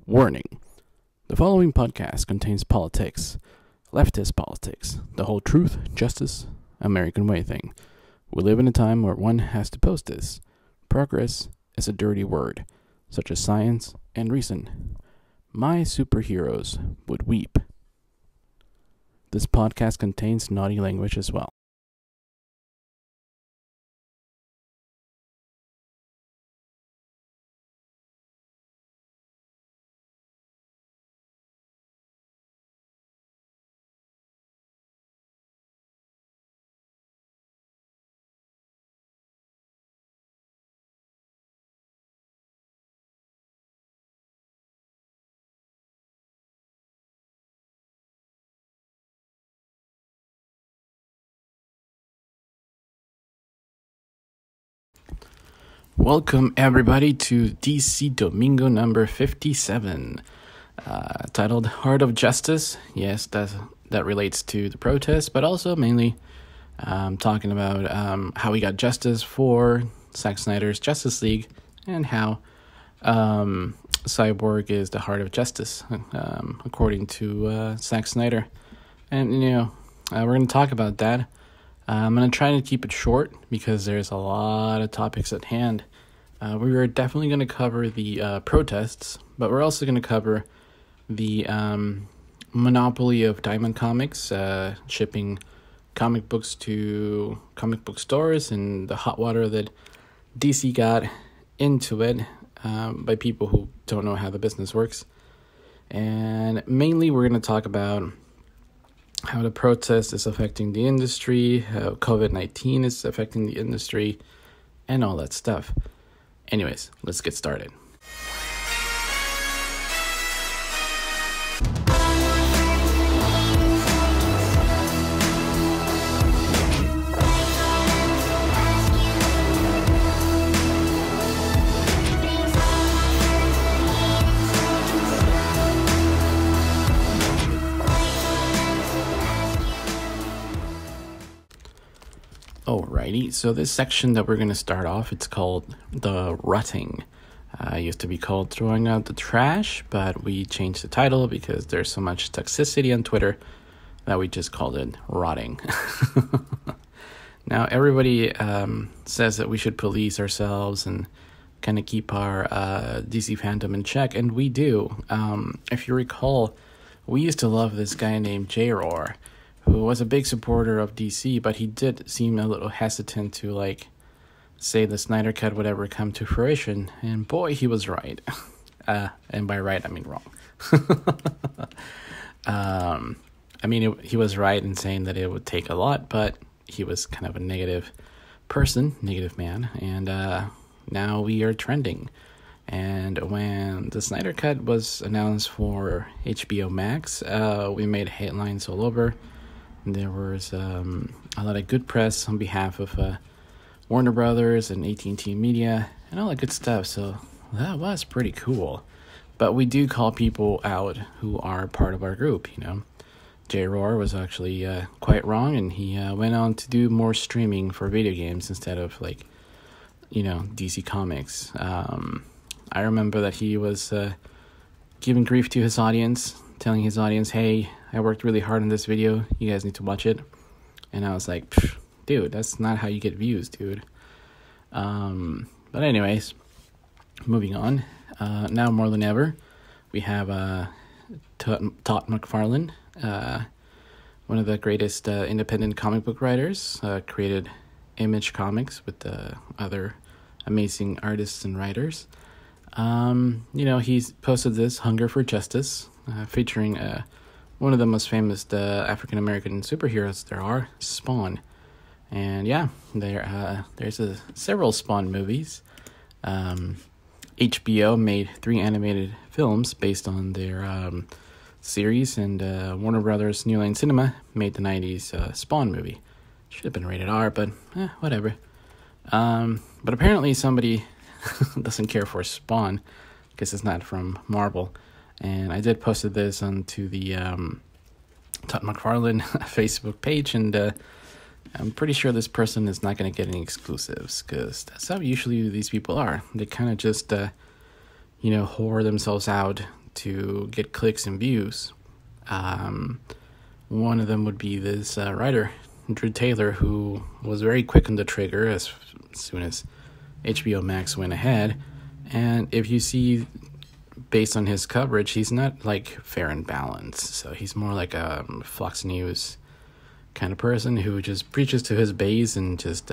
Warning. The following podcast contains politics, leftist politics, the whole truth, justice, American way thing. We live in a time where one has to post this. Progress is a dirty word, such as science and reason. My superheroes would weep. This podcast contains naughty language as well. Welcome everybody to DC Domingo number 57, titled Heart of Justice. Yes, that relates to the protest, but also mainly talking about how we got justice for Zack Snyder's Justice League and how Cyborg is the heart of justice, according to Zack Snyder. And, we're going to talk about that. I'm going to try to keep it short because there's a lot of topics at hand. We are definitely going to cover the protests, but we're also going to cover the monopoly of Diamond Comics, shipping comic books to comic book stores, and the hot water that DC got into it by people who don't know how the business works. And mainly we're going to talk about how the protest is affecting the industry, how COVID-19 is affecting the industry, and all that stuff. Anyways, let's get started. Alrighty, so this section that we're going to start off, it's called the rutting. It used to be called throwing out the trash, but we changed the title because there's so much toxicity on Twitter that we just called it rotting. Now, everybody says that we should police ourselves and kind of keep our DC fandom in check, and we do. If you recall, we used to love this guy named J-Roar, who was a big supporter of DC, but he did seem a little hesitant to, say the Snyder Cut would ever come to fruition. And boy, he was right. And by right, I mean wrong. He was right in saying that it would take a lot, but he was kind of a negative man. And now we are trending. And when the Snyder Cut was announced for HBO Max, we made headlines all over. There was a lot of good press on behalf of Warner Brothers and AT&T Media and all that good stuff, so that was pretty cool. But we do call people out who are part of our group, J-Roar was actually quite wrong, and he went on to do more streaming for video games instead of, DC Comics. I remember that he was giving grief to his audience, telling his audience, hey, I worked really hard on this video, you guys need to watch it. And I was like, dude, that's not how you get views, dude. But anyways, moving on. Now more than ever, we have Todd McFarlane, one of the greatest independent comic book writers, created Image Comics with other amazing artists and writers. He's posted this Hunger for Justice, featuring one of the most famous African-American superheroes there are, Spawn. And yeah, there's several Spawn movies. HBO made 3 animated films based on their series, and Warner Brothers New Line Cinema made the 90s Spawn movie. Should have been rated R, but whatever. But apparently somebody doesn't care for Spawn because it's not from Marvel. And I did posted this onto the Todd McFarlane Facebook page, and I'm pretty sure this person is not going to get any exclusives because that's how usually these people are. They kind of just, whore themselves out to get clicks and views. One of them would be this writer, Drew Taylor, who was very quick on the trigger as soon as HBO Max went ahead. And if you see, based on his coverage, he's not like fair and balanced. So he's more like a Fox News kind of person who just preaches to his base and just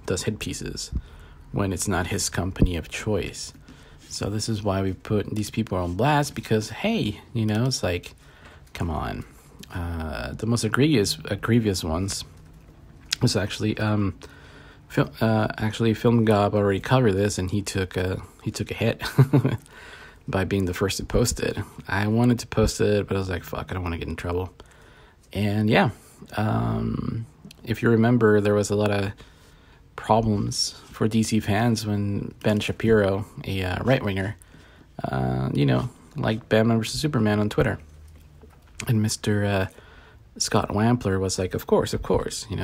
does hit pieces when it's not his company of choice. So this is why we put these people on blast, because, hey, it's like, come on. The most egregious ones was actually Film Gob already covered this, and he took a hit by being the first to post it. I wanted to post it, but I was like, fuck, I don't want to get in trouble. And yeah, if you remember, there was a lot of problems for DC fans when Ben Shapiro, a right-winger, like Batman vs. Superman on Twitter, and Mr. Scott Wampler was like, of course,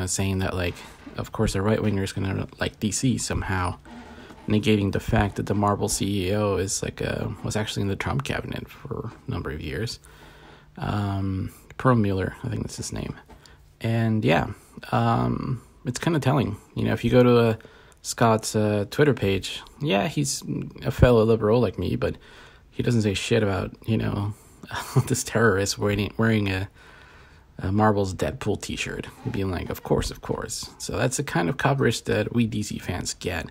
saying that, like, of course a right-winger is going to like DC somehow, negating the fact that the Marvel CEO is like was actually in the Trump cabinet for a number of years. Pearl Mueller, I think that's his name. And yeah, it's kind of telling. If you go to Scott's Twitter page, yeah, he's a fellow liberal like me, but he doesn't say shit about, this terrorist wearing a Marvel's Deadpool t-shirt, being like, of course. So that's the kind of coverage that we DC fans get.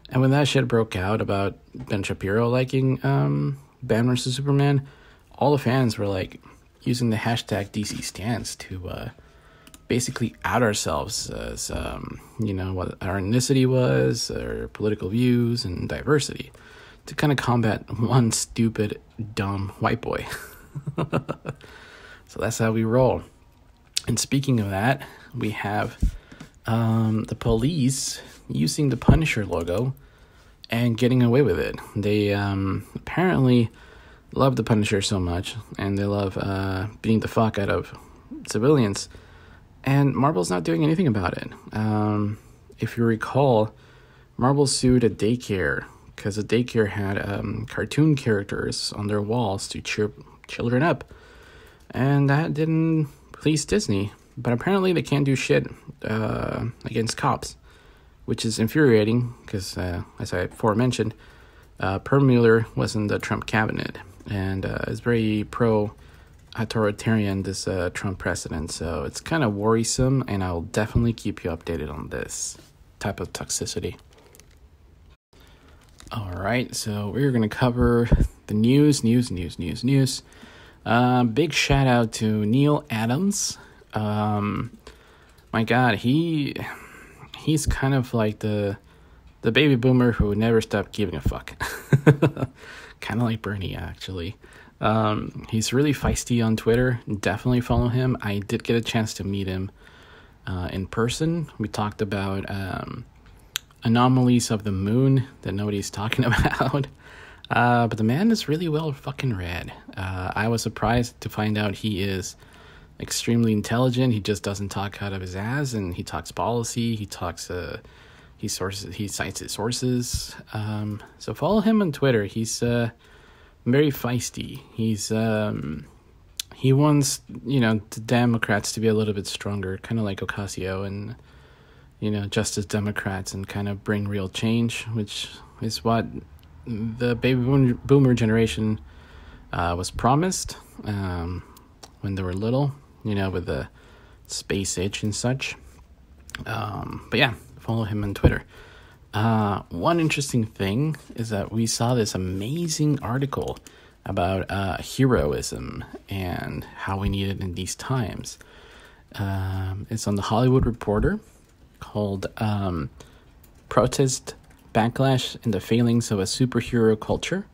And when that shit broke out about Ben Shapiro liking Batman vs. Superman, all the fans were like using the hashtag DC Stance to basically out ourselves as, what our ethnicity was, our political views, and diversity, to kind of combat one stupid, dumb white boy. So that's how we roll. And speaking of that, we have the police using the Punisher logo and getting away with it. They apparently love the Punisher so much, and they love beating the fuck out of civilians, and Marvel's not doing anything about it. If you recall, Marvel sued a daycare because the daycare had cartoon characters on their walls to cheer children up, and that didn't please Disney. But apparently they can't do shit against cops, which is infuriating because, as I aforementioned, Pearl Mueller was in the Trump cabinet and is very pro-authoritarian, this Trump president. So it's kind of worrisome, and I'll definitely keep you updated on this type of toxicity. All right, so we're going to cover the news. Big shout out to Neil Adams. My God, he's kind of like the baby boomer who never stopped giving a fuck. Kind of like Bernie, actually. He's really feisty on Twitter. Definitely follow him. I did get a chance to meet him in person. We talked about anomalies of the moon that nobody's talking about. But the man is really well fucking read. I was surprised to find out he is extremely intelligent. He just doesn't talk out of his ass, and he talks policy. He talks, he cites his sources. So follow him on Twitter. He's very feisty. He wants, the Democrats to be a little bit stronger, kind of like Ocasio and, Justice Democrats, and kind of bring real change, which is what the baby boomer generation was promised when they were little, with the space age and such. But yeah, follow him on Twitter. One interesting thing is that we saw this amazing article about heroism and how we need it in these times. It's on the Hollywood Reporter, called Protest, Backlash, and the Failings of a Superhero Culture.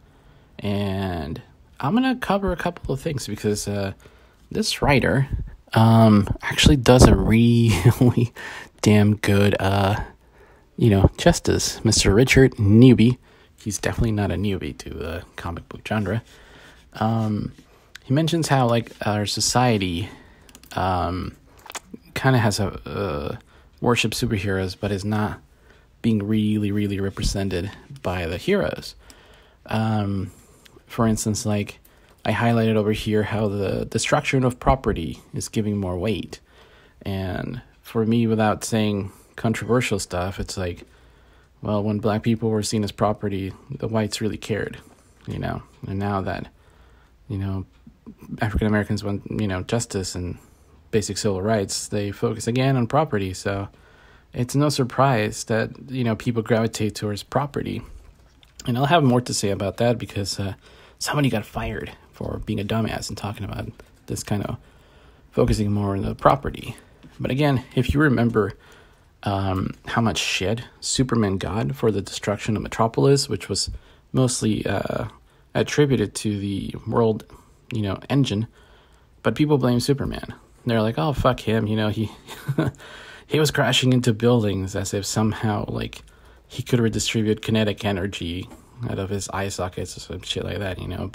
And I'm going to cover a couple of things because this writer actually does a really damn good, justice. Mr. Richard Newby. He's definitely not a newbie to the comic book genre. He mentions how, like, our society kind of has a worship superheroes, but is not being really, really represented by the heroes. For instance, like, I highlighted over here how the destruction of property is giving more weight. And for me, without saying controversial stuff, it's like, well, when black people were seen as property, the whites really cared, you know. And now that, you know, African Americans want, you know, justice and basic civil rights, they focus again on property. So it's no surprise that, you know, people gravitate towards property. And I'll have more to say about that because somebody got fired for being a dumbass and talking about this kind of focusing more on the property. But again, if you remember how much shit Superman got for the destruction of Metropolis, which was mostly attributed to the world, you know, engine, but people blame Superman. They're like, oh, fuck him, you know, he he was crashing into buildings as if somehow, like, he could redistribute kinetic energy out of his eye sockets or some shit like that, you know,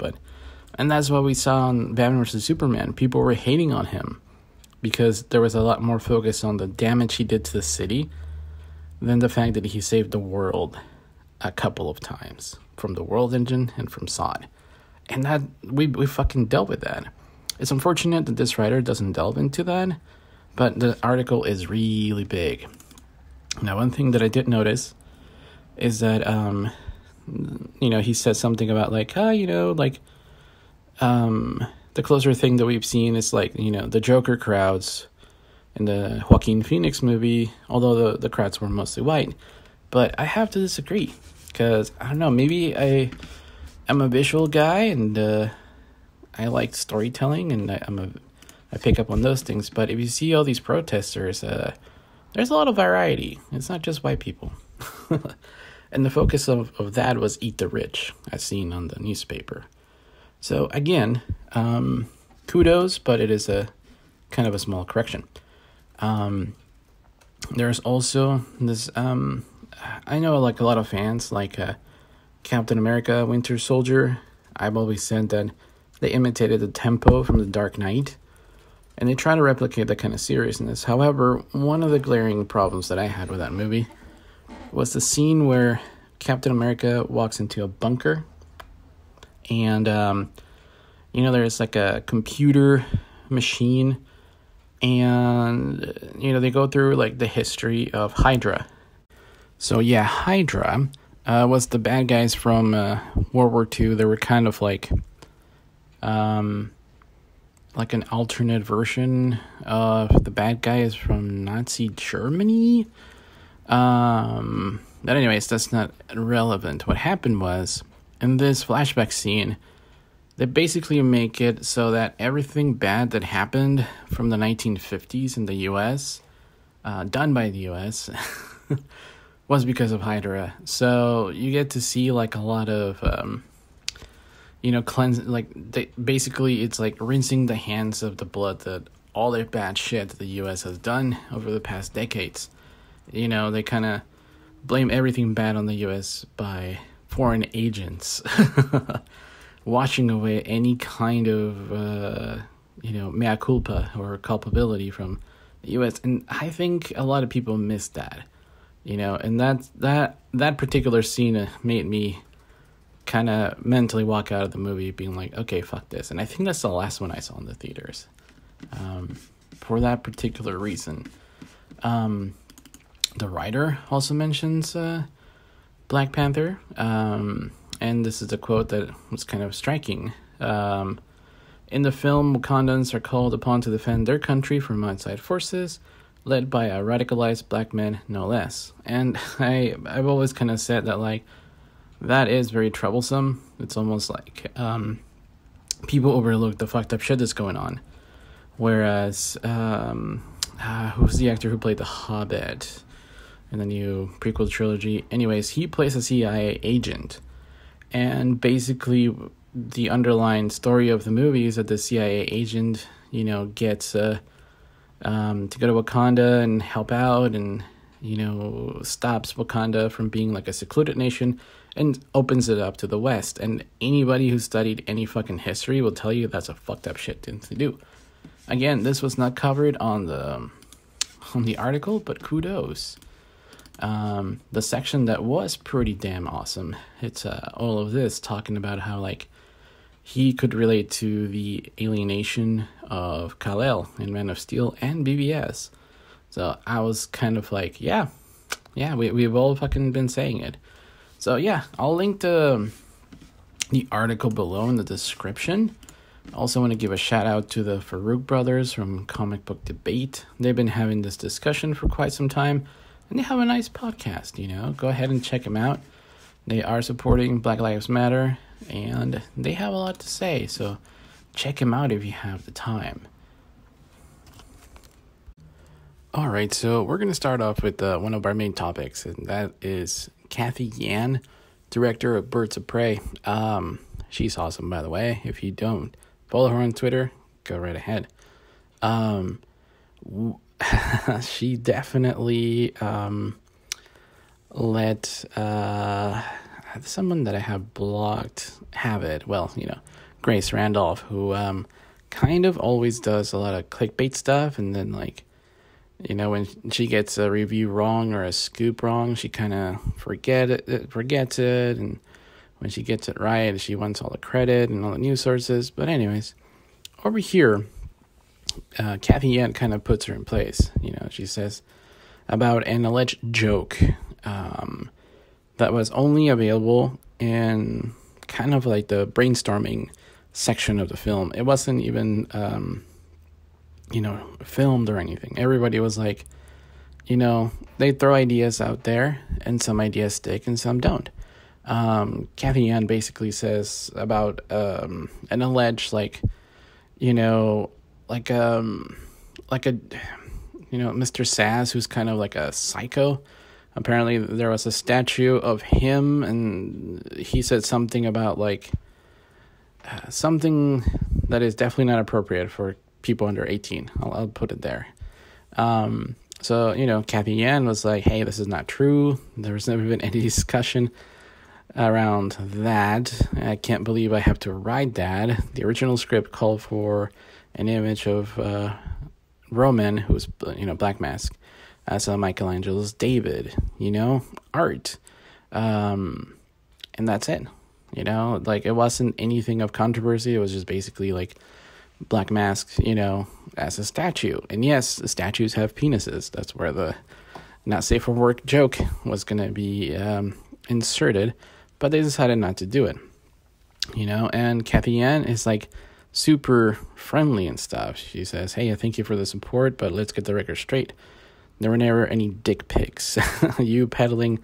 and that's what we saw on Batman vs. Superman. People were hating on him because there was a lot more focus on the damage he did to the city than the fact that he saved the world a couple of times from the world engine and from Sod. And that we fucking dealt with that. It's unfortunate that this writer doesn't delve into that, but the article is really big. Now, one thing that I did notice is that, you know, he said something about like, you know, like, the closer thing that we've seen is like, you know, the Joker crowds in the Joaquin Phoenix movie, although the crowds were mostly white. But I have to disagree because, I don't know, maybe I'm a visual guy and I like storytelling and I pick up on those things. But if you see all these protesters, there's a lot of variety. It's not just white people. And the focus of that was eat the rich, as seen on the newspaper. So again, kudos, but it is a kind of a small correction. There's also this, I know like a lot of fans like Captain America, Winter Soldier. I've always said that they imitated the tempo from The Dark Knight, and they try to replicate that kind of seriousness. However, one of the glaring problems that I had with that movie was the scene where Captain America walks into a bunker, and you know, there's like a computer machine, and you know, they go through like the history of Hydra. So yeah, Hydra was the bad guys from World War II. They were kind of like an alternate version of the bad guys from Nazi Germany. But anyways, that's not relevant. What happened was, in this flashback scene, they basically make it so that everything bad that happened from the 1950s in the U.S., done by the U.S., was because of Hydra. So you get to see like a lot of, you know, basically it's like rinsing the hands of the blood that all the bad shit that the U.S. has done over the past decades. You know, they kind of blame everything bad on the U.S. by foreign agents washing away any kind of, you know, mea culpa or culpability from the U.S. And I think a lot of people miss that, you know, and that particular scene made me kind of mentally walk out of the movie being like, okay, fuck this. And I think that's the last one I saw in the theaters for that particular reason. The writer also mentions Black Panther, and this is a quote that was kind of striking. In the film, Wakandans are called upon to defend their country from outside forces, led by a radicalized black man, no less. And I've always kind of said that, like, that is very troublesome. It's almost like people overlook the fucked up shit that's going on. Whereas, who's the actor who played the Hobbit in the new prequel trilogy? Anyways, he plays a CIA agent. And basically, the underlying story of the movie is that the CIA agent, you know, gets to go to Wakanda and help out and, you know, stops Wakanda from being like a secluded nation and opens it up to the West. And anybody who studied any fucking history will tell you that's a fucked up shit thing to do. Again, this was not covered on the article, but kudos. The section that was pretty damn awesome, it's all of this talking about how, like, he could relate to the alienation of Kal-El in Man of Steel and BVS. So I was kind of like, yeah, we've all fucking been saying it. So yeah, I'll link the article below in the description. I also want to give a shout out to the Farouk brothers from Comic Book Debate. They've been having this discussion for quite some time, and they have a nice podcast, Go ahead and check them out. They are supporting Black Lives Matter, and they have a lot to say, so check them out if you have the time. Alright, so we're going to start off with one of our main topics, and that is Cathy Yan, director of Birds of Prey. She's awesome, by the way. If you don't follow her on Twitter, go right ahead. She definitely let someone that I have blocked have it. Well, Grace Randolph, who kind of always does a lot of clickbait stuff, and then when she gets a review wrong or a scoop wrong, she kind of forgets it, and when she gets it right, she wants all the credit and all the news sources. But anyways, over here, Cathy Yan kind of puts her in place. She says about an alleged joke that was only available in kind of like the brainstorming section of the film. It wasn't even filmed or anything. Everybody was like, they throw ideas out there, and some ideas stick and some don't. Cathy Yan basically says about an alleged Mr. Sass, who's kind of like a psycho. Apparently there was a statue of him, and he said something about something that is definitely not appropriate for people under 18. I'll put it there. So Cathy Yan was like, hey, this is not true. There was never been any discussion around that. I can't believe I have to write that. The original script called for an image of Roman, who's Black Mask, as Michelangelo's David, art. And that's it. It wasn't anything of controversy. It was just basically Black Mask, as a statue. And yes, the statues have penises. That's where the not safe for work joke was going to be inserted, but they decided not to do it. And Cathy Yan is super friendly and stuff. She says, hey, I thank you for the support, but let's get the record straight. There were never any dick pics. You peddling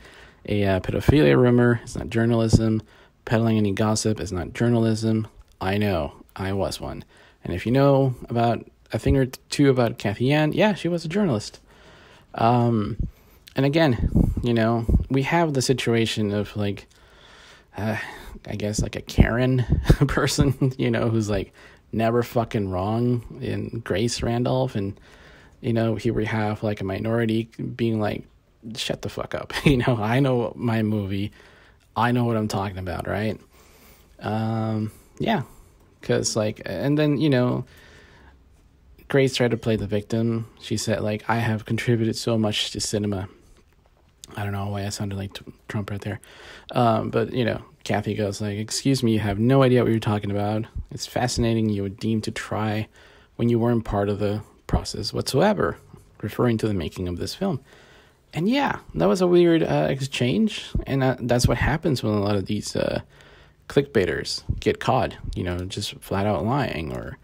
a pedophilia rumor is not journalism. Peddling any gossip is not journalism. I know, I was one. And if you know about a thing or two about Cathy Yan, yeah, she was a journalist. And again, we have the situation of I guess a Karen person, who's never fucking wrong in Grace Randolph. And, here we have a minority being shut the fuck up. I know my movie. I know what I'm talking about, right? Yeah. Because, and then, Grace tried to play the victim. She said, I have contributed so much to cinema. I don't know why I sounded like Trump right there. But, Cathy goes excuse me, you have no idea what you're talking about. It's fascinating you would deem to try when you weren't part of the process whatsoever, referring to the making of this film. And yeah, that was a weird exchange. And that's what happens when a lot of these clickbaiters get caught, just flat out lying, or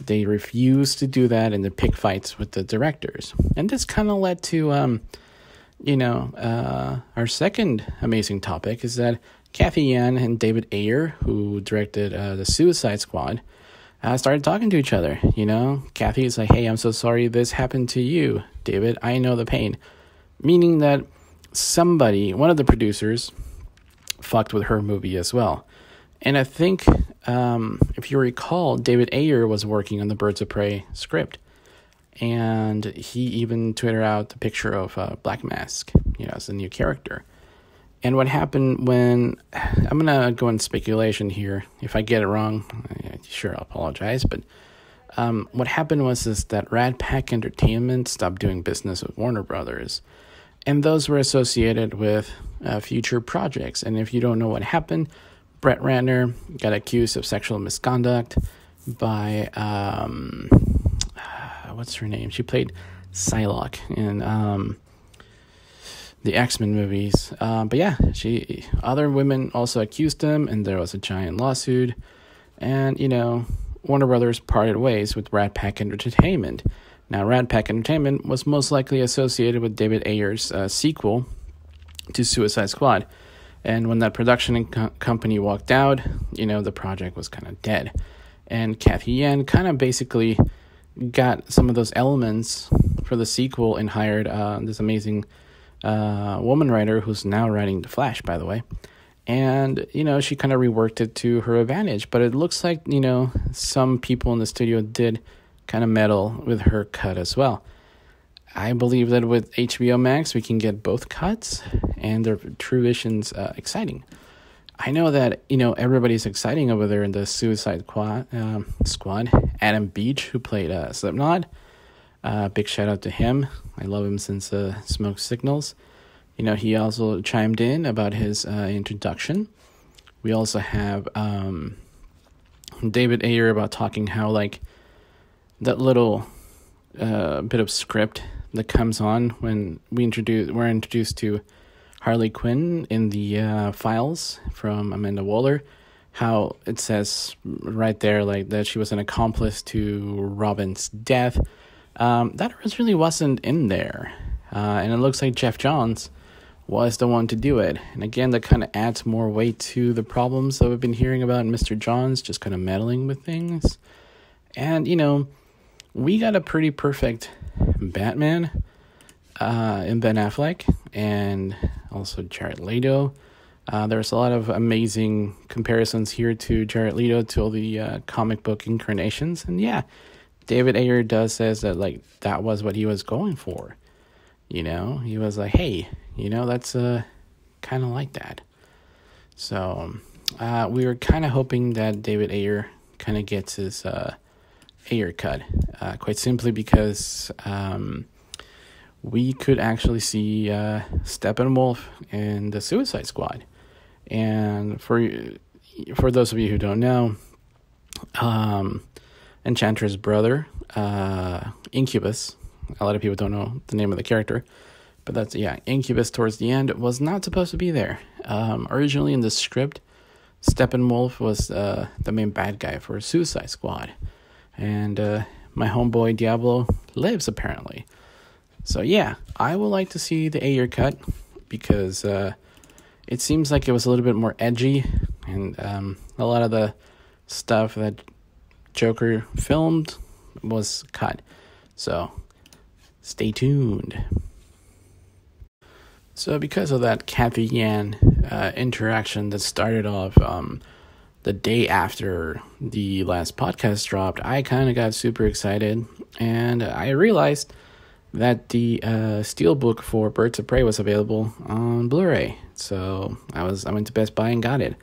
they refuse to do that and they pick fights with the directors. And this kind of led to, our second amazing topic is that Cathy Yan and David Ayer, who directed The Suicide Squad, started talking to each other. Cathy is like, hey, I'm so sorry this happened to you, David. I know the pain. Meaning that one of the producers, fucked with her movie as well. And I think, if you recall, David Ayer was working on the Birds of Prey script. And he even tweeted out the picture of Black Mask, as a new character. And what happened when, I'm going to go in speculation here. If I get it wrong, sure, I'll apologize. But what happened was that Rat Pack Entertainment stopped doing business with Warner Brothers. And those were associated with future projects. And if you don't know what happened, Brett Ratner got accused of sexual misconduct by what's her name? She played Psylocke in the X-Men movies. But yeah, other women also accused him, and there was a giant lawsuit. And Warner Brothers parted ways with Rat Pack Entertainment. Now, Rat Pack Entertainment was most likely associated with David Ayer's sequel to Suicide Squad. And when that production company walked out, the project was kind of dead. And Cathy Yan kind of basically got some of those elements for the sequel and hired this amazing woman writer who's now writing The Flash, by the way. And, she kind of reworked it to her advantage. But it looks like, some people in the studio did kind of meddle with her cut as well. I believe that with HBO Max, we can get both cuts, and their true vision's exciting. I know that, everybody's exciting over there in the Suicide Squad. Adam Beach, who played Slipknot. Big shout out to him. I love him since Smoke Signals. He also chimed in about his introduction. We also have David Ayer about talking how, that little bit of script that comes on when we're introduced to Harley Quinn in the files from Amanda Waller, how it says right there that she was an accomplice to Robin's death. That really wasn't in there, and it looks like Jeff Johns was the one to do it. And again, that kind of adds more weight to the problems that we've been hearing about Mr. Johns just kind of meddling with things. And we got a pretty perfect Batman in Ben Affleck, and also Jared Leto. There's a lot of amazing comparisons here to Jared Leto, to all the comic book incarnations. And yeah, David Ayer does says that that was what he was going for. He was like, hey, that's kind of like that. So we were kind of hoping that David Ayer kind of gets his Ayer cut, quite simply because we could actually see Steppenwolf in the Suicide Squad. And for those of you who don't know, Enchantress' brother, Incubus, a lot of people don't know the name of the character, but that's, Incubus towards the end was not supposed to be there. Originally in the script, Steppenwolf was the main bad guy for Suicide Squad. And my homeboy Diablo lives, apparently. So yeah, I would like to see the Ayer cut, because it seems like it was a little bit more edgy, and a lot of the stuff that Joker filmed was cut. So stay tuned. So because of that Cathy Yan interaction that started off the day after the last podcast dropped, I kind of got super excited, and I realized that the steelbook for Birds of Prey was available on Blu-ray. So I went to Best Buy and got it.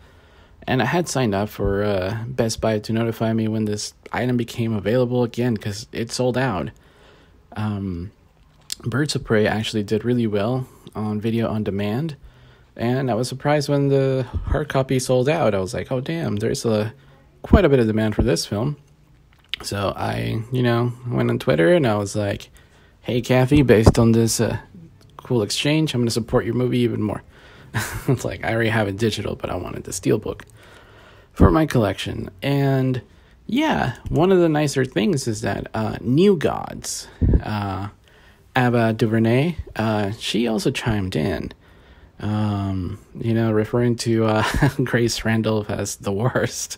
And I had signed up for Best Buy to notify me when this item became available again, because it sold out. Birds of Prey actually did really well on video on demand, and I was surprised when the hard copy sold out. I was like, oh damn, there's quite a bit of demand for this film. So I, went on Twitter and I was like, hey Cathy, based on this cool exchange, I'm going to support your movie even more. It's like, I already have it digital, but I wanted the steelbook for my collection. And yeah, one of the nicer things is that New Gods, Ava DuVernay, she also chimed in, referring to Grace Randolph as the worst.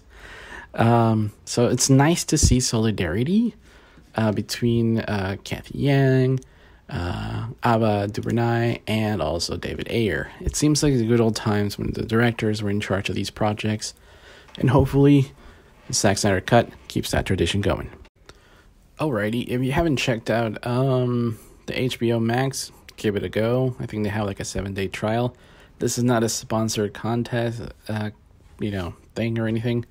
So it's nice to see solidarity between Cathy Yan, Ava DuVernay, and also David Ayer. It seems like the good old times when the directors were in charge of these projects, and hopefully the Zack Snyder Cut keeps that tradition going. Alrighty, if you haven't checked out the HBO Max, give it a go. I think they have like a 7-day trial. This is not a sponsored contest, thing or anything.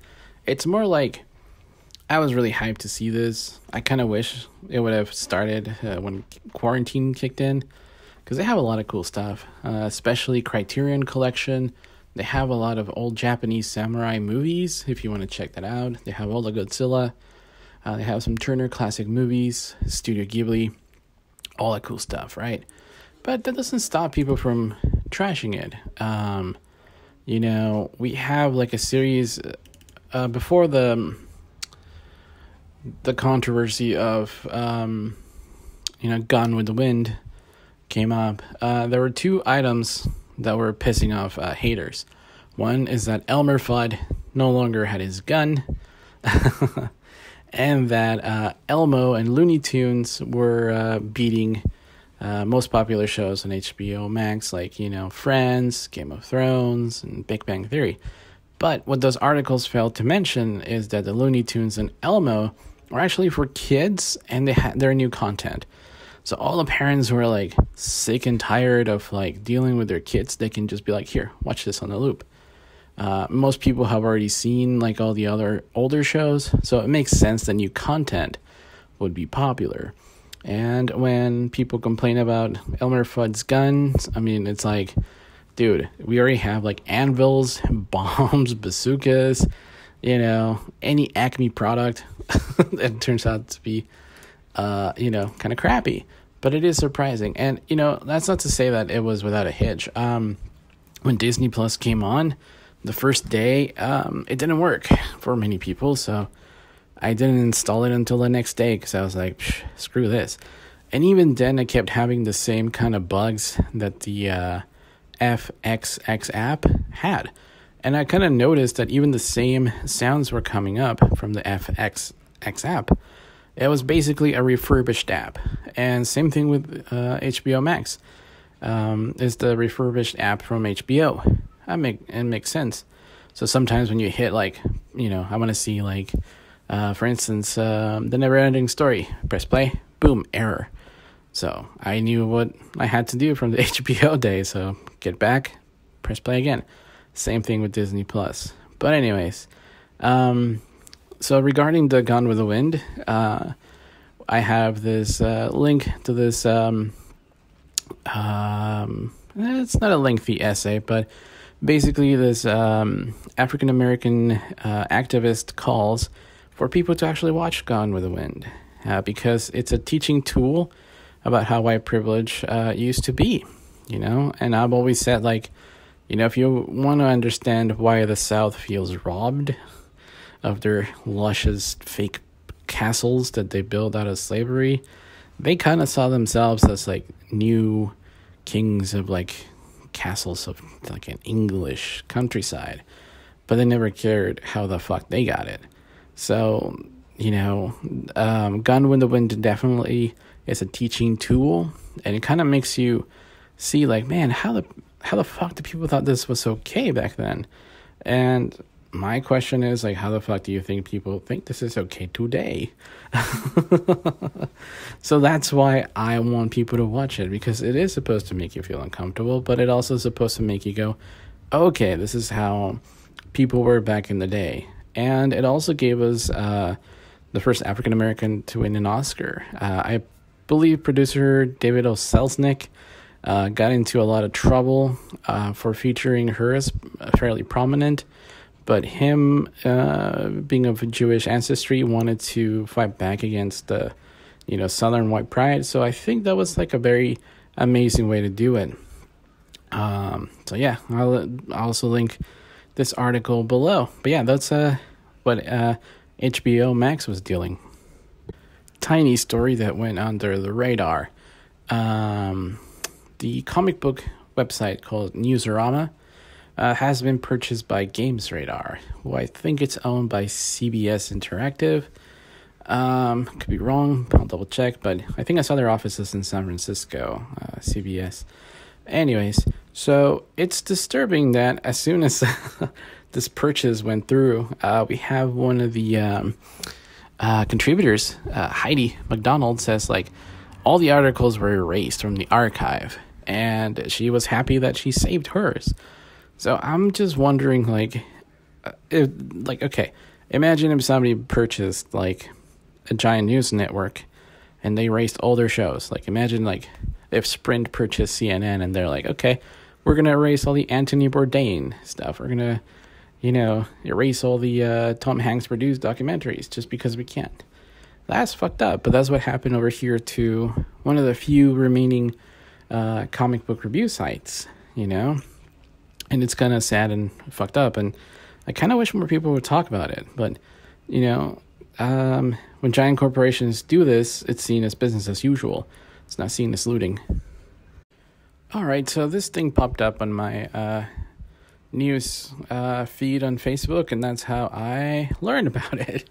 It's more like, I was really hyped to see this. I kind of wish it would have started when quarantine kicked in, because they have a lot of cool stuff, especially Criterion Collection. They have a lot of old Japanese samurai movies, if you want to check that out. They have all the Godzilla. They have some Turner Classic Movies, Studio Ghibli, all that cool stuff, right? But that doesn't stop people from trashing it. We have like a series before the controversy of Gone with the Wind came up. There were two items that were pissing off haters. One is that Elmer Fudd no longer had his gun, and that Elmo and Looney Tunes were beating most popular shows on HBO Max, like, Friends, Game of Thrones, and Big Bang Theory. But what those articles failed to mention is that the Looney Tunes and Elmo are actually for kids, and they're new content. So all the parents who are like sick and tired of like dealing with their kids, they can just be like, here, watch this on the loop. Most people have already seen like all the other older shows, so it makes sense that new content would be popular. And when people complain about Elmer Fudd's guns, I mean, it's like, dude, we already have like anvils, bombs, bazookas, any Acme product that turns out to be, kind of crappy. But it is surprising. And, that's not to say that it was without a hitch. When Disney Plus came on, the first day, it didn't work for many people. So I didn't install it until the next day because I was like, screw this. And even then, I kept having the same kind of bugs that the FXX app had. And I kind of noticed that even the same sounds were coming up from the FXX app. It was basically a refurbished app. And same thing with HBO Max. It's the refurbished app from HBO. It makes sense. So sometimes when you hit like, I want to see like, for instance, The Never-Ending Story, press play, boom, error. So I knew what I had to do from the HBO day. So get back, press play again. Same thing with Disney Plus. But anyways, so regarding the Gone with the Wind, I have this link to this, it's not a lengthy essay, but basically this African-American activist calls for people to actually watch Gone with the Wind, because it's a teaching tool about how white privilege used to be, and I've always said, like, if you want to understand why the South feels robbed of their luscious fake castles that they built out of slavery, they kind of saw themselves as like new kings of like castles of like an English countryside, but they never cared how the fuck they got it. So, Gone with the Wind definitely is a teaching tool, and it kind of makes you see like, man, how the fuck do people thought this was okay back then? And my question is, like, how the fuck do you think people think this is okay today? So that's why I want people to watch it, because it is supposed to make you feel uncomfortable, but it also is supposed to make you go, okay, this is how people were back in the day. And it also gave us the first African American to win an Oscar. I believe producer David O. Selznick got into a lot of trouble for featuring her as fairly prominent. But him, being of Jewish ancestry, wanted to fight back against the, Southern white pride. So I think that was like a very amazing way to do it. So yeah, I'll also link this article below. But yeah, that's what HBO Max was dealing. Tiny story that went under the radar. The comic book website called Newsarama has been purchased by Games Radar, who I think it's owned by CBS Interactive. Could be wrong, I'll double check, but I think I saw their offices in San Francisco, CBS. Anyways, so it's disturbing that as soon as this purchase went through, we have one of the contributors, Heidi McDonald, says like all the articles were erased from the archive, and she was happy that she saved hers. So I'm just wondering, like, okay, imagine if somebody purchased, like, a giant news network and they erased all their shows. Like, imagine, like, if Sprint purchased CNN and they're like, okay, we're going to erase all the Anthony Bourdain stuff. We're going to, erase all the Tom Hanks produced documentaries just because we can't. That's fucked up, but that's what happened over here to one of the few remaining comic book review sites, and it's kind of sad and fucked up, and I kind of wish more people would talk about it, but, when giant corporations do this, it's seen as business as usual. It's not seen as looting. All right, so this thing popped up on my news feed on Facebook, and that's how I learned about it.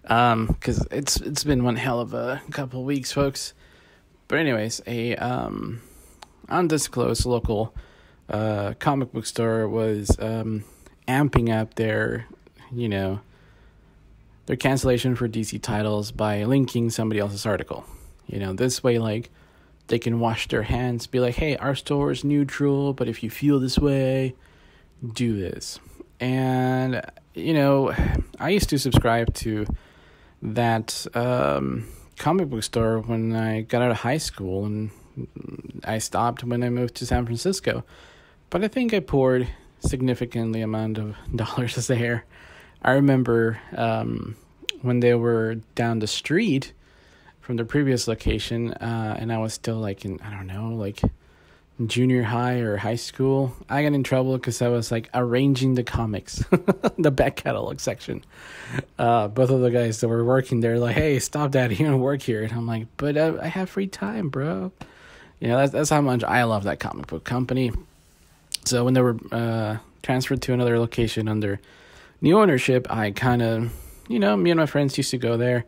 Because it's been one hell of a couple weeks, folks. But anyways, a undisclosed local comic book store was amping up their cancellation for DC titles by linking somebody else's article. This way, like, they can wash their hands, be like, hey, our store is neutral, but if you feel this way, do this. And, I used to subscribe to that comic book store when I got out of high school, and I stopped when I moved to San Francisco. But I think I poured significantly amount of dollars there. I remember when they were down the street from the previous location, and I was still like in, junior high or high school. I got in trouble because I was like arranging the comics, the back catalog section. Both of the guys that were working there like, hey, stop that, you're gonna work here. And I'm like, but I have free time, bro. That's how much I love that comic book company. So when they were transferred to another location under new ownership, I kind of, me and my friends used to go there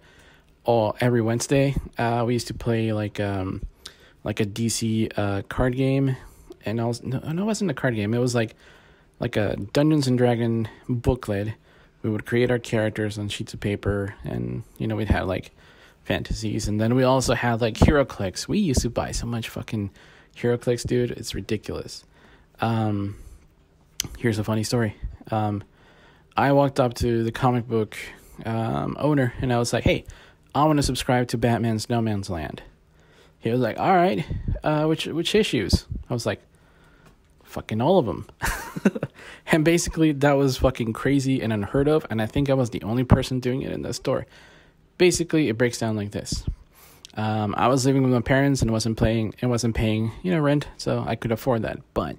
every Wednesday. We used to play like a DC card game, and no, it wasn't a card game. It was like a Dungeons and Dragon booklet. We would create our characters on sheets of paper, and we'd have like fantasies, and then we also had like hero clicks. We used to buy so much fucking hero clicks, dude. It's ridiculous. Here's a funny story. I walked up to the comic book owner, and I was like, hey, I want to subscribe to Batman's No Man's Land. He was like, all right, which issues? I was like, fucking all of them. And basically that was fucking crazy and unheard of, and I think I was the only person doing it in the store. Basically, it breaks down like this. I was living with my parents and wasn't paying, rent, so I could afford that. But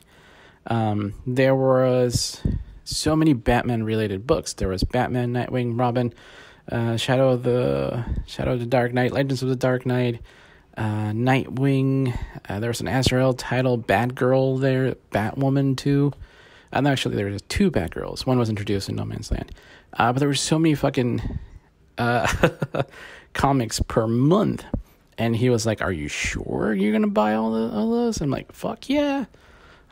there was so many Batman-related books. There was Batman, Nightwing, Robin, Shadow of the Dark Knight, Legends of the Dark Knight, Nightwing. There was an Azrael title, Batgirl there, Batwoman too. And actually, there were 2 Batgirls. One was introduced in No Man's Land. But there were so many fucking comics per month. And he was like, are you sure you're going to buy all those? I'm like, fuck yeah.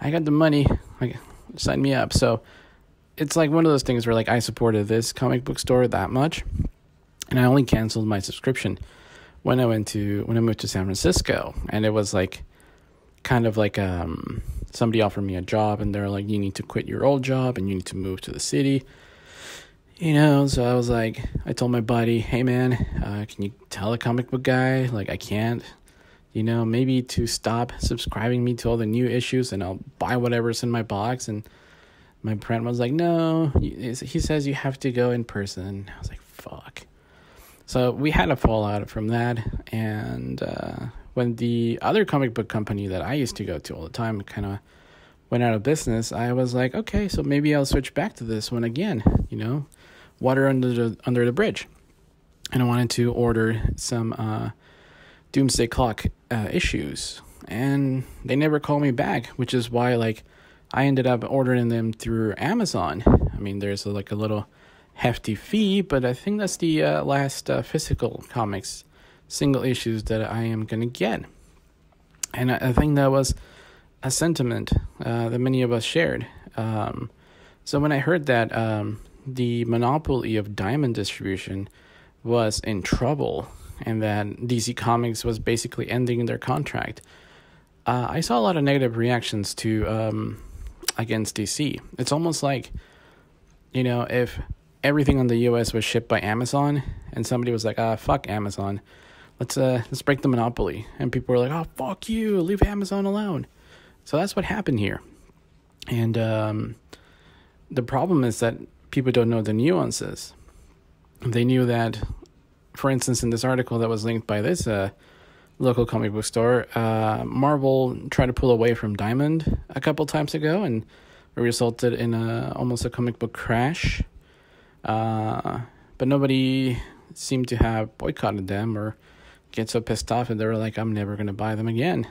I got the money. Like, sign me up. So it's like one of those things where like I supported this comic book store that much. And I only canceled my subscription when I moved to San Francisco. And it was like kind of like somebody offered me a job, and they're like, you need to quit your old job and you need to move to the city. So I was like, I told my buddy, hey man, can you tell a comic book guy, like I can't, maybe to stop subscribing me to all the new issues, and I'll buy whatever's in my box. And my friend was like, no, he says you have to go in person. I was like, fuck. So we had a fallout from that, and when the other comic book company that I used to go to all the time kind of went out of business, I was like, okay, so maybe I'll switch back to this one again, water under the bridge. And I wanted to order some Doomsday Clock issues, and they never called me back, which is why like I ended up ordering them through Amazon. I mean, there's a little hefty fee, but I think that's the last physical comics single issues that I am gonna get. And I think that was a sentiment that many of us shared. So when I heard that the monopoly of Diamond distribution was in trouble, and that DC Comics was basically ending their contract, I saw a lot of negative reactions to against DC. It's almost like, if everything on the US was shipped by Amazon, and somebody was like, fuck Amazon, let's break the monopoly. And people were like, oh, fuck you, leave Amazon alone. So that's what happened here. And the problem is that people don't know the nuances. They knew that, for instance, in this article that was linked by this local comic book store, Marvel tried to pull away from Diamond a couple times ago, and it resulted in almost a comic book crash. But nobody seemed to have boycotted them or get so pissed off that they were like, I'm never going to buy them again.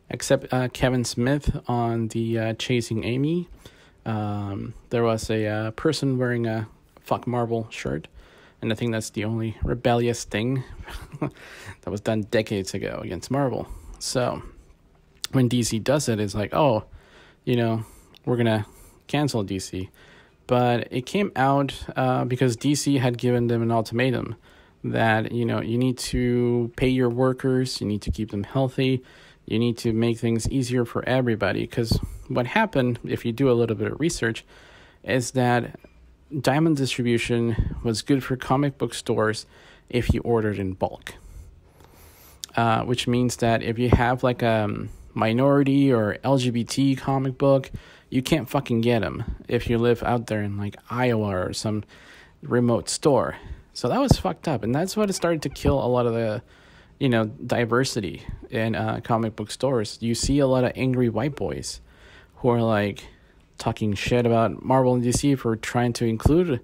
Except Kevin Smith on the Chasing Amy. There was a person wearing a Fuck Marvel shirt. And I think that's the only rebellious thing that was done decades ago against Marvel. So when DC does it, it's like, oh, we're going to cancel DC. But it came out because DC had given them an ultimatum that, you need to pay your workers, you need to keep them healthy, you need to make things easier for everybody. Because what happened, if you do a little bit of research, is that Diamond distribution was good for comic book stores if you ordered in bulk. Which means that if you have like a minority or LGBT comic book, you can't fucking get them if you live out there in like Iowa or some remote store. So that was fucked up. And that's what it started to kill a lot of the, diversity in comic book stores. You see a lot of angry white boys who are like talking shit about Marvel and DC for trying to include,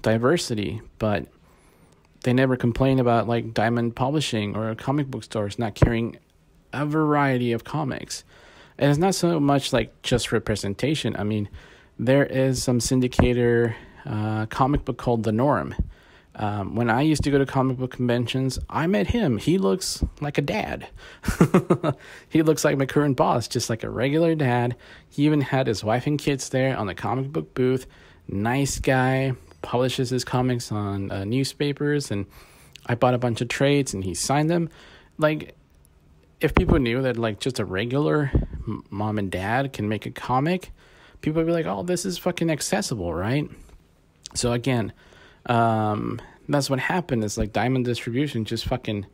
diversity, but they never complain about like Diamond Publishing or comic book stores not carrying a variety of comics. And it's not so much like just representation. I mean, there is some syndicator comic book called The Norm. When I used to go to comic book conventions, I met him. He looks like a dad. He looks like my current boss, just like a regular dad. He even had his wife and kids there on the comic book booth. Nice guy, publishes his comics on newspapers, and I bought a bunch of trades and he signed them. Like, if people knew that like just a regular mom and dad can make a comic, people would be like, oh, this is fucking accessible, right? So again, that's what happened. Is like Diamond distribution just fucking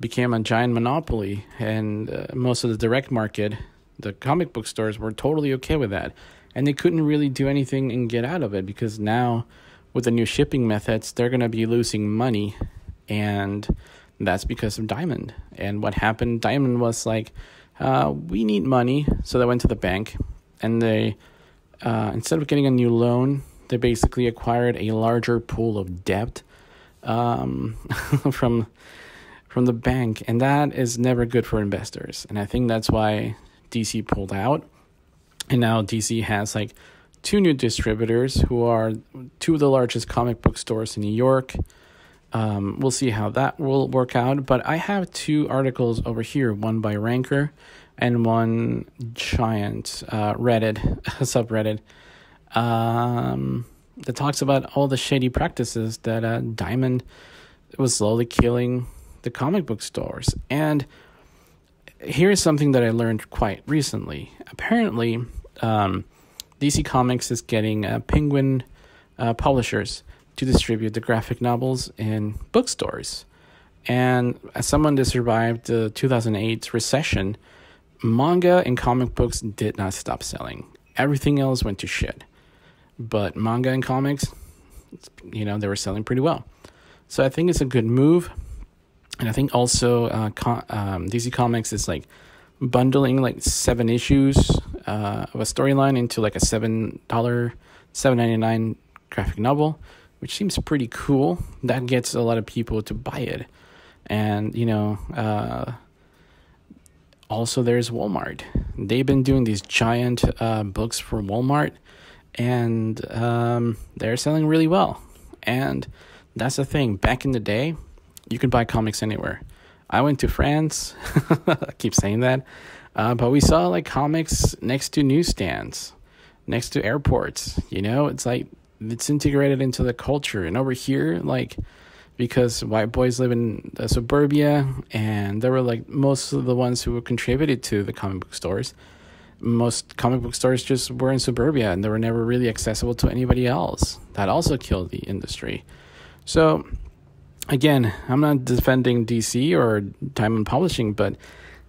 became a giant monopoly, and most of the direct market, the comic book stores, were totally okay with that, and they couldn't really do anything and get out of it, because now with the new shipping methods, they're going to be losing money, and that's because of Diamond. And what happened, Diamond was like, we need money, so they went to the bank, and they instead of getting a new loan, they basically acquired a larger pool of debt from the bank, and that is never good for investors. And I think that's why DC pulled out, and now DC has like 2 new distributors who are 2 of the largest comic book stores in New York. We'll see how that will work out, but I have 2 articles over here, one by Ranker and one giant Reddit subreddit that talks about all the shady practices that Diamond was slowly killing the comic book stores. And here's something that I learned quite recently. Apparently, DC Comics is getting Penguin publishers to distribute the graphic novels in bookstores. And as someone that survived the 2008 recession, manga and comic books did not stop selling. Everything else went to shit. But manga and comics, they were selling pretty well. So I think it's a good move. And I think also DC Comics is like bundling like 7 issues of a storyline into like a $7.99 graphic novel, which seems pretty cool. That gets a lot of people to buy it. And, also there's Walmart. They've been doing these giant books for Walmart, and they're selling really well. And that's the thing. Back in the day, you could buy comics anywhere. I went to France. I keep saying that. But we saw like comics next to newsstands, next to airports. It's like it's integrated into the culture. And over here, like, because white boys live in the suburbia, and they were like most of the ones who contributed to the comic book stores. Most comic book stores just were in suburbia, and they were never really accessible to anybody else. That also killed the industry. So, again, I'm not defending DC or Diamond Publishing, but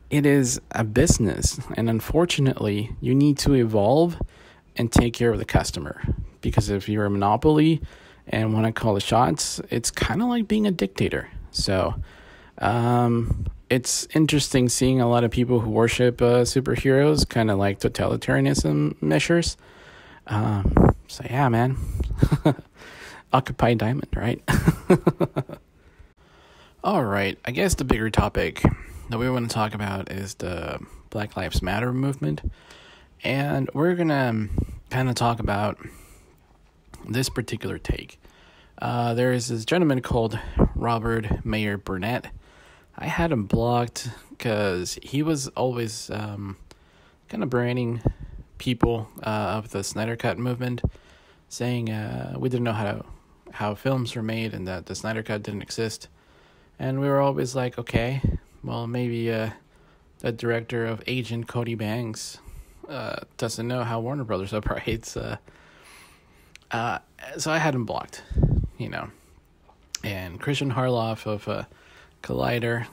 it is a business, and unfortunately, you need to evolve and take care of the customer. Because if you're a monopoly and want to call the shots, it's kind of like being a dictator. So, it's interesting seeing a lot of people who worship superheroes, kind of like totalitarianism measures. So yeah, man, Occupy Diamond, right? All right, I guess the bigger topic that we want to talk about is the Black Lives Matter movement, and we're gonna kind of talk about this particular take. There is this gentleman called Robert Mayer Burnett. I had him blocked because he was always kind of branding people of the Snyder Cut movement, saying we didn't know how films were made and that the Snyder Cut didn't exist. And we were always like, okay, well, maybe the director of Agent Cody Banks doesn't know how Warner Brothers operates. So I had him blocked, And Christian Harloff of Collider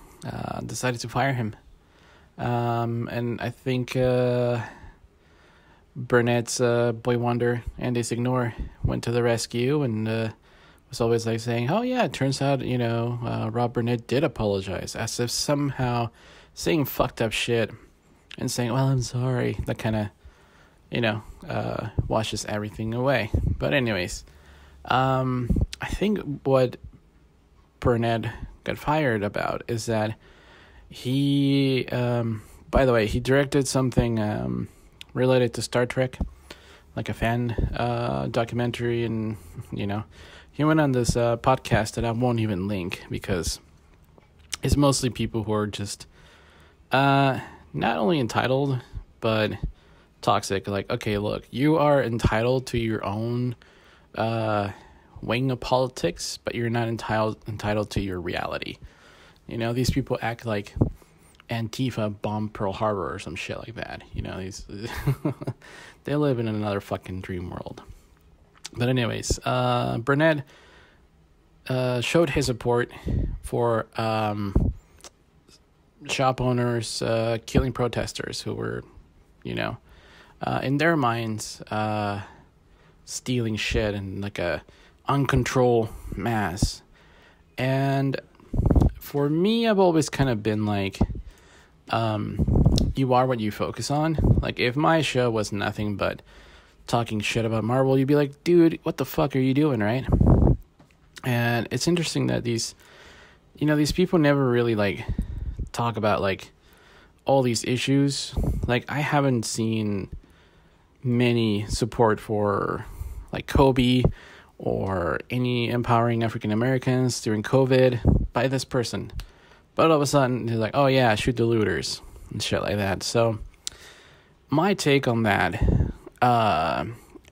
decided to fire him. And I think Burnett's boy wonder, Andy Signore, went to the rescue and was always like saying, oh yeah, it turns out, Rob Burnett did apologize, as if somehow saying fucked up shit and saying, well, I'm sorry, that kind of, washes everything away. But anyways, I think what Burnett got fired about is that he, by the way, he directed something related to Star Trek, like a fan documentary, and, he went on this podcast that I won't even link because it's mostly people who are just not only entitled, but toxic. Like, okay, look, you are entitled to your own wing of politics, but you're not entitled to your reality. These people act like Antifa bombed Pearl Harbor or some shit like that. These they live in another fucking dream world. But anyways, Burnett showed his support for shop owners killing protesters who were, in their minds, stealing shit in like a uncontrolled mass. And for me, I've always kind of been like, you are what you focus on. Like, if my show was nothing but talking shit about Marvel, you'd be like, dude, what the fuck are you doing, right? And it's interesting that these people never really like talk about like all these issues. Like, I haven't seen many support for like Kobe or any empowering African Americans during COVID by this person. But all of a sudden they're like, oh yeah, shoot the looters and shit like that. So my take on that,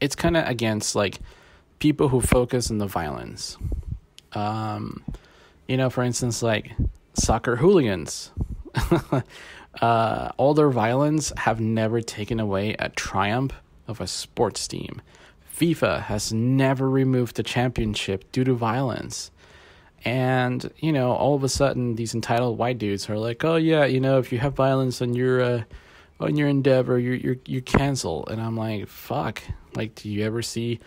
it's kind of against like people who focus on the violence. For instance, like soccer hooligans. All their violence have never taken away a triumph of a sports team. FIFA has never removed the championship due to violence. And, all of a sudden these entitled white dudes are like, oh yeah, if you have violence on your endeavor, you're canceled. And I'm like, fuck. Like, do you ever see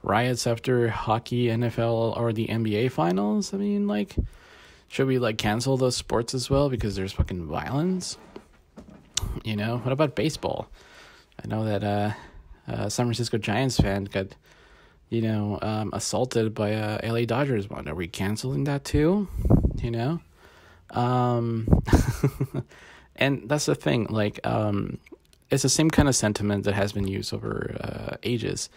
riots after hockey, NFL, or the NBA finals? I mean, like, should we like cancel those sports as well because there's fucking violence? What about baseball? I know that San Francisco Giants fan got assaulted by a LA Dodgers one. Are we canceling that too? And that's the thing, like, it's the same kind of sentiment that has been used over ages.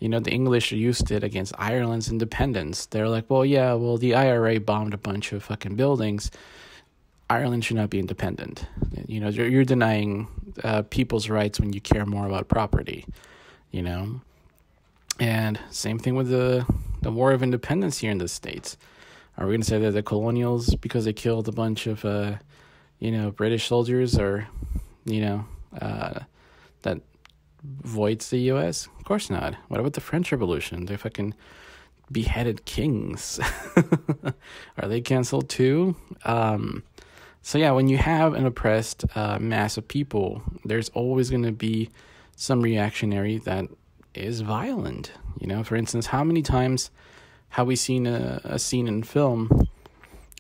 The English used it against Ireland's independence. They're like, the IRA bombed a bunch of fucking buildings. Ireland should not be independent. You're denying people's rights when you care more about property, And same thing with the War of Independence here in the States. Are we going to say that the colonials, because they killed a bunch of, British soldiers, or, that voids the U.S.? Of course not. What about the French Revolution? They fucking beheaded kings. Are they canceled too? So yeah, when you have an oppressed mass of people, there's always going to be some reactionary that is violent. For instance, how many times have we seen a scene in film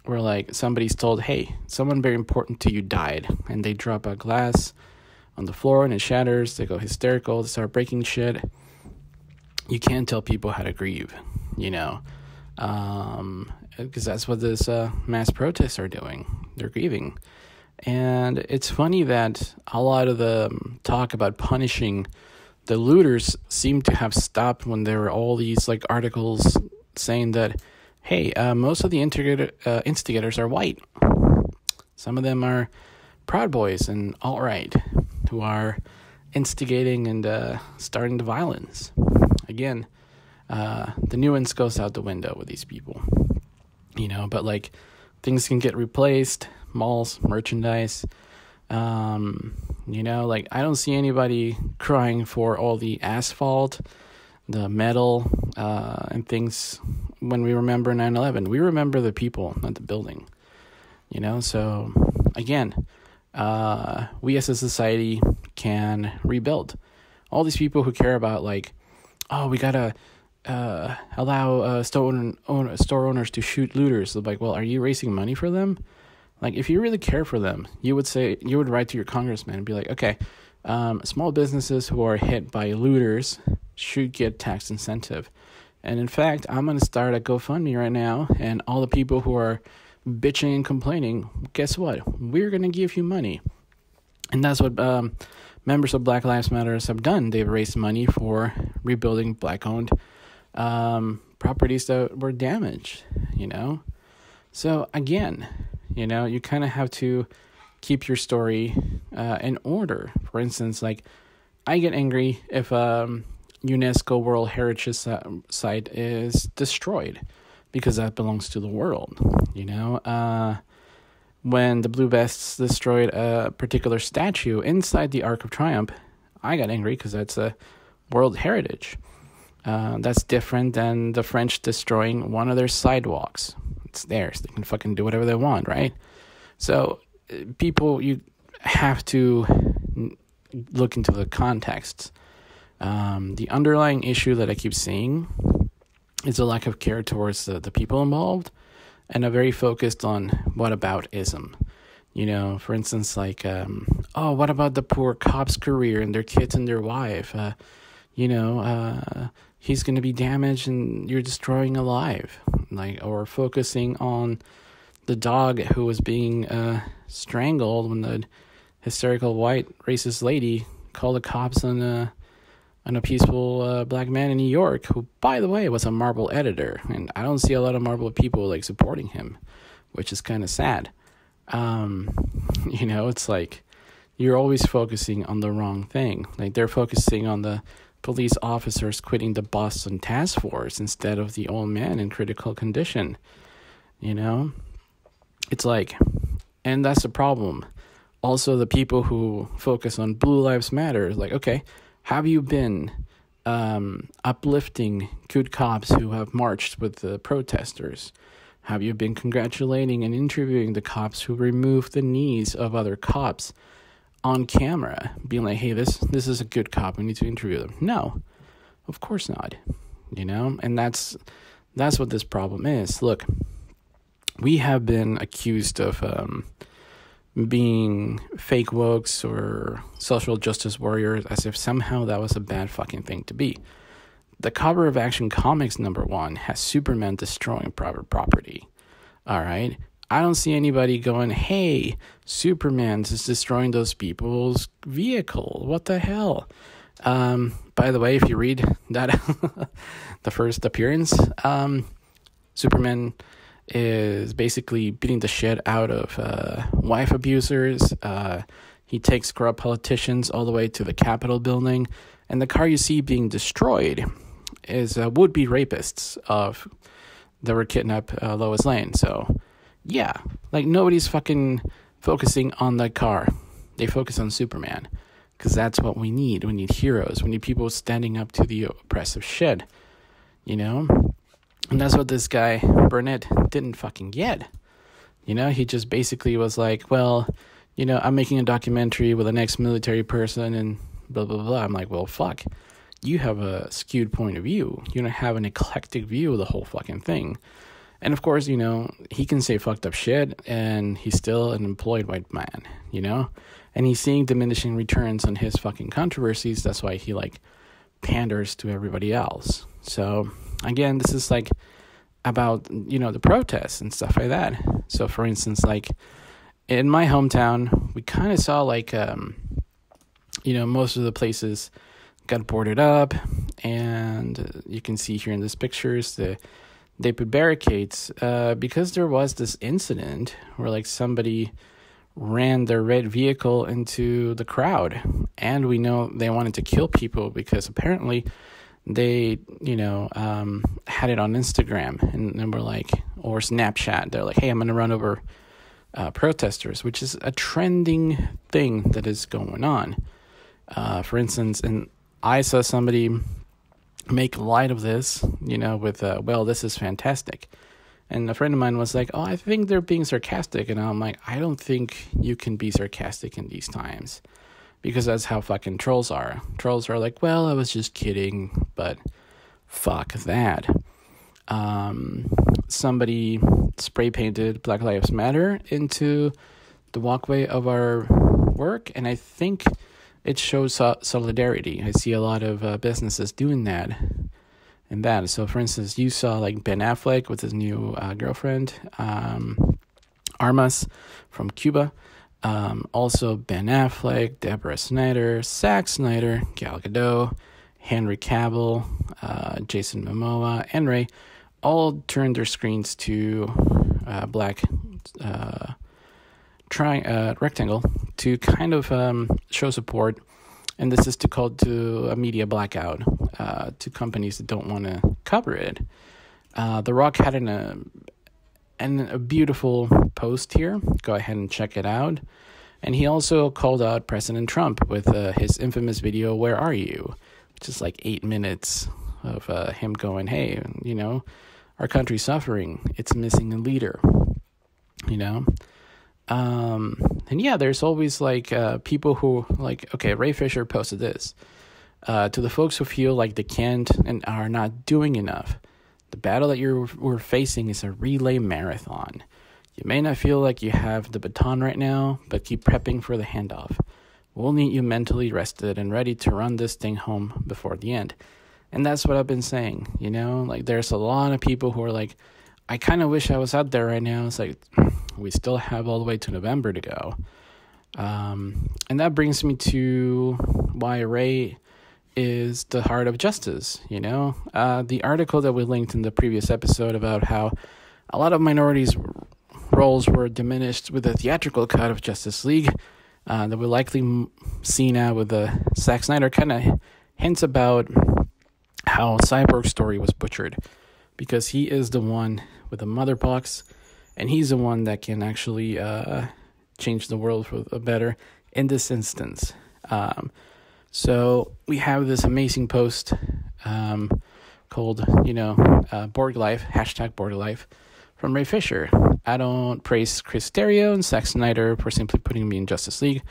where like somebody's told, hey, someone very important to you died, and they drop a glass on the floor and it shatters, they go hysterical, they start breaking shit. You can't tell people how to grieve, because that's what this mass protests are doing. They're grieving. And it's funny that a lot of the talk about punishing the looters seem to have stopped when there were all these like articles saying that, hey, most of the instigators are white. Some of them are Proud Boys and alt-right who are instigating and starting the violence. Again, the nuance goes out the window with these people. But like things can get replaced, malls, merchandise. Like I don't see anybody crying for all the asphalt, the metal, and things. When we remember 9/11, we remember the people, not the building. So again, we as a society can rebuild. All these people who care about like, oh, we gotta allow store owners to shoot looters. They're like, well, are you raising money for them? Like, if you really care for them, you would write to your congressman and be like, okay, small businesses who are hit by looters should get tax incentive. And in fact, I'm going to start a GoFundMe right now, and all the people who are bitching and complaining, guess what? We're going to give you money. And that's what members of Black Lives Matter have done. They've raised money for rebuilding Black-owned properties that were damaged, So again, you kind of have to keep your story in order. For instance, like I get angry if UNESCO World Heritage Site is destroyed because that belongs to the world. When the Blue Vests destroyed a particular statue inside the Arc of Triumph, I got angry because that's a World Heritage. That's different than the French destroying one of their sidewalks. It's theirs. They can fucking do whatever they want, right? So people, you have to look into the context. The underlying issue that I keep seeing is a lack of care towards the people involved, and a very focused on whataboutism. For instance, like, what about the poor cop's career and their kids and their wife? He's going to be damaged and you're destroying a life. Like, or focusing on the dog who was being strangled when the hysterical white racist lady called the cops on a peaceful black man in New York, who, by the way, was a Marvel editor. And I don't see a lot of Marvel people like supporting him, which is kind of sad. It's like you're always focusing on the wrong thing. Like they're focusing on the police officers quitting the Boston task force instead of the old man in critical condition. It's like, and that's the problem. Also, the people who focus on Blue Lives Matter, like, okay, have you been uplifting good cops who have marched with the protesters? Have you been congratulating and interviewing the cops who removed the knees of other cops on camera, being like, hey, this is a good cop, we need to interview them? No, of course not. And that's what this problem is. Look, we have been accused of being fake wokes or social justice warriors, as if somehow that was a bad fucking thing to be. The cover of Action Comics #1 has Superman destroying private property. All right? I don't see anybody going, hey, Superman's is destroying those people's vehicle. What the hell? By the way, if you read that, the first appearance, Superman is basically beating the shit out of wife abusers. He takes corrupt politicians all the way to the Capitol building. And the car you see being destroyed is would-be rapists that were kidnapped Lois Lane. So, yeah, like nobody's fucking focusing on that car. They focus on Superman because that's what we need. We need heroes. We need people standing up to the oppressive shit, And that's what this guy, Burnett, didn't fucking get. You know, he just basically was like, well, you know, I'm making a documentary with an ex-military person and blah, blah, blah. I'm like, well, fuck. You have a skewed point of view. You don't have an eclectic view of the whole fucking thing. And of course, you know, he can say fucked up shit and he's still an employed white man, you know? And he's seeing diminishing returns on his fucking controversies. That's why he like panders to everybody else. So again, this is like about, you know, the protests and stuff like that. So for instance, like in my hometown, we kind of saw like, you know, most of the places got boarded up, and you can see here in these pictures they put barricades because there was this incident where like somebody ran their red vehicle into the crowd, and we know they wanted to kill people because apparently they, you know, had it on Instagram and were like, or Snapchat, they're like, hey, I'm gonna run over protesters, which is a trending thing that is going on. For instance, and I saw somebody make light of this, you know, with, well, this is fantastic. And a friend of mine was like, oh, I think they're being sarcastic. And I'm like, I don't think you can be sarcastic in these times. Because that's how fucking trolls are. Trolls are like, well, I was just kidding. But fuck that. Somebody spray painted Black Lives Matter into the walkway of our work. And I think it shows solidarity. I see a lot of businesses doing that and that. So, for instance, you saw like Ben Affleck with his new girlfriend, Armas from Cuba. Also Ben Affleck, Deborah Snyder, Zack Snyder, Gal Gadot, Henry Cavill, Jason Momoa, and Ray all turned their screens to black rectangle to kind of show support, and this is to call to a media blackout to companies that don't want to cover it. The Rock had a beautiful post here. Go ahead and check it out. And he also called out President Trump with his infamous video, "Where Are You?" which is like 8 minutes of him going, hey, you know, our country's suffering. It's missing a leader, you know. And yeah, there's always like people who like, okay, Ray Fisher posted this. To the folks who feel like they can't and are not doing enough, the battle that we're facing is a relay marathon. You may not feel like you have the baton right now, but keep prepping for the handoff. We'll need you mentally rested and ready to run this thing home before the end. And that's what I've been saying, you know? Like, there's a lot of people who are like, I kind of wish I was out there right now. It's like, we still have all the way to November to go. And that brings me to why Ray is the heart of justice, you know? The article that we linked in the previous episode about how a lot of minorities' roles were diminished with the theatrical cut of Justice League that we'll likely see now with the Zack Snyder kind of hints about how Cyborg's story was butchered, because he is the one with the motherbox, and he's the one that can actually change the world for the better in this instance. So we have this amazing post called, Borg Life, hashtag Borg Life, from Ray Fisher. I don't praise Chris Terrio and Zack Snyder for simply putting me in Justice League.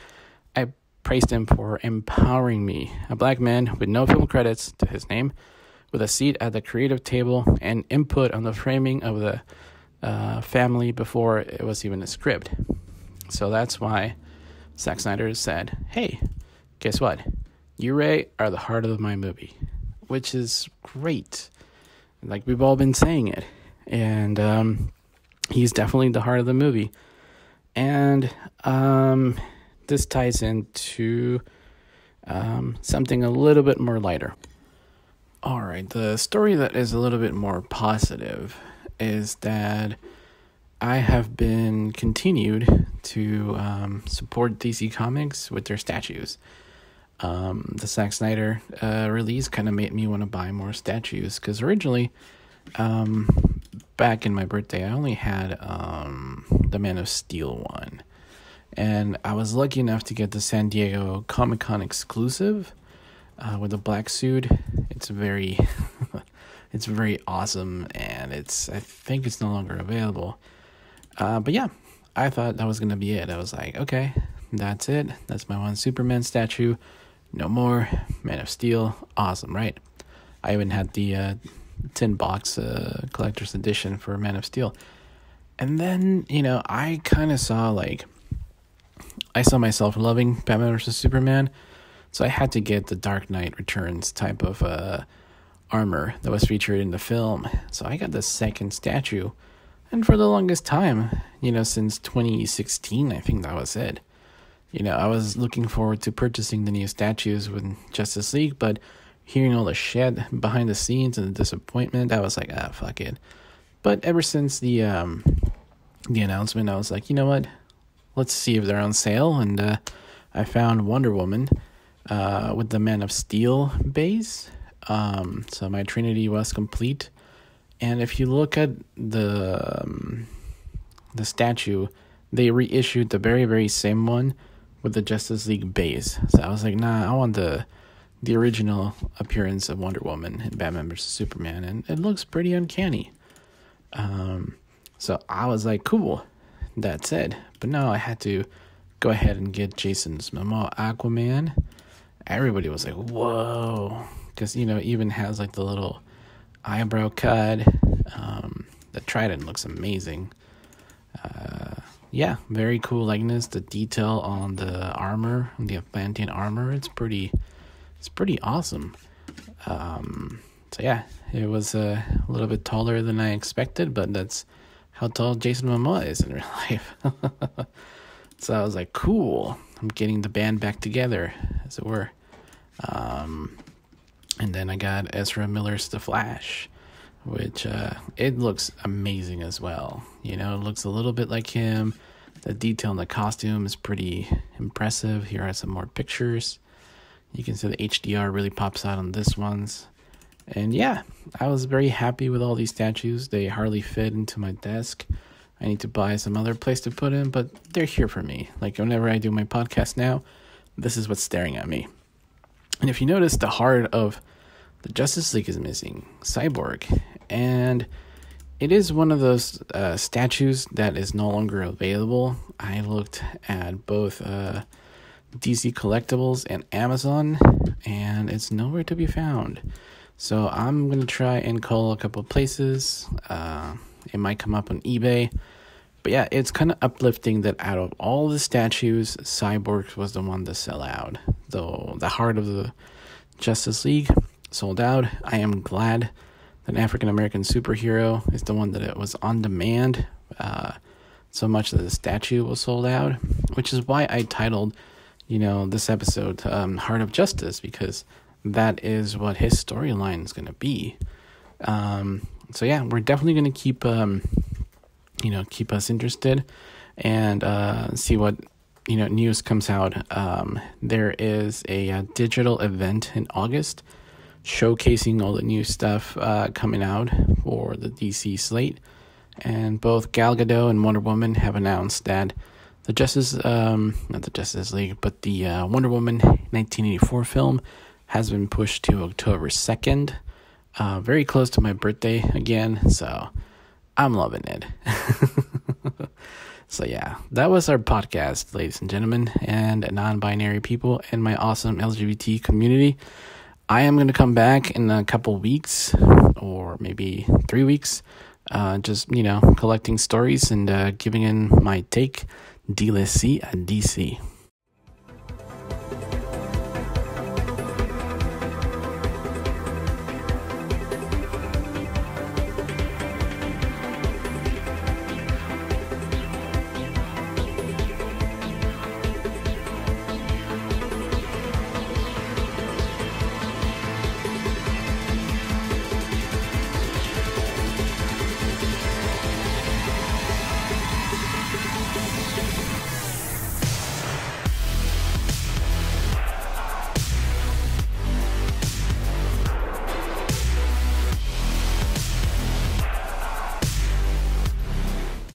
I praised him for empowering me, a black man with no film credits to his name, with a seat at the creative table and input on the framing of the family before it was even a script. So that's why Zack Snyder said, hey, guess what? You, Ray, are the heart of my movie, which is great. Like, we've all been saying it. And he's definitely the heart of the movie. And this ties into something a little bit more lighter. All right, the story that is a little bit more positive is that I have been continued to support DC Comics with their statues. The Zack Snyder release kind of made me want to buy more statues, because originally, back in my birthday, I only had the Man of Steel one. And I was lucky enough to get the San Diego Comic-Con exclusive with a black suit. It's very it's very awesome, and I think it's no longer available. But yeah, I thought that was going to be it. I was like, okay, that's it. That's my one Superman statue. No more. Man of Steel. Awesome, right? I even had the tin box collector's edition for Man of Steel. And then, I kind of saw, I saw myself loving Batman vs. Superman. So I had to get the Dark Knight Returns type of armor that was featured in the film. So I got the second statue. And for the longest time, since 2016, I think that was it. I was looking forward to purchasing the new statues with Justice League, but hearing all the shit behind the scenes and the disappointment, I was like, fuck it. But ever since the announcement, I was like, you know what? Let's see if they're on sale. And I found Wonder Woman with the Man of Steel base. So my Trinity was complete. And if you look at the statue, they reissued the very, very same one with the Justice League base. So I was like, nah, I want the original appearance of Wonder Woman in Batman vs. Superman, and it looks pretty uncanny. So I was like, cool, that's it. But no, I had to go ahead and get Jason Momoa Aquaman. Everybody was like, whoa, because, even has like the little eyebrow cut. The trident looks amazing. Yeah, very cool likeness. The detail on the armor, the Atlantean armor, it's pretty awesome. So yeah, it was a little bit taller than I expected, but that's how tall Jason Momoa is in real life. So I was like, cool, I'm getting the band back together, as it were. And then I got Ezra Miller's The Flash, which it looks amazing as well. It looks a little bit like him. The detail in the costume is pretty impressive. Here are some more pictures. You can see the HDR really pops out on this ones. And yeah, I was very happy with all these statues. They hardly fit into my desk. I need to buy some other place to put them, but they're here for me. Like whenever I do my podcast now, this is what's staring at me. And if you notice, the heart of the Justice League is missing, Cyborg. And it is one of those statues that is no longer available. I looked at both DC Collectibles and Amazon, and it's nowhere to be found. So I'm going to try and call a couple places. It might come up on eBay. But yeah, it's kind of uplifting that out of all the statues, Cyborg was the one to sell out. Though the heart of the Justice League sold out. I am glad that an African-American superhero is the one that it was on demand. So much that the statue was sold out. Which is why I titled, this episode, Heart of Justice, because that is what his storyline is going to be. So yeah, we're definitely going to keep, keep us interested and see what, news comes out. There is a digital event in August showcasing all the new stuff coming out for the DC slate. And both Gal Gadot and Wonder Woman have announced that the not the Justice League, but the Wonder Woman 1984 film has been pushed to October 2nd. Very close to my birthday again, so I'm loving it. So yeah, that was our podcast, ladies and gentlemen, and non-binary people and my awesome LGBT community. I am going to come back in a couple weeks, or maybe 3 weeks, just, collecting stories and giving in my take, D-list C at DC.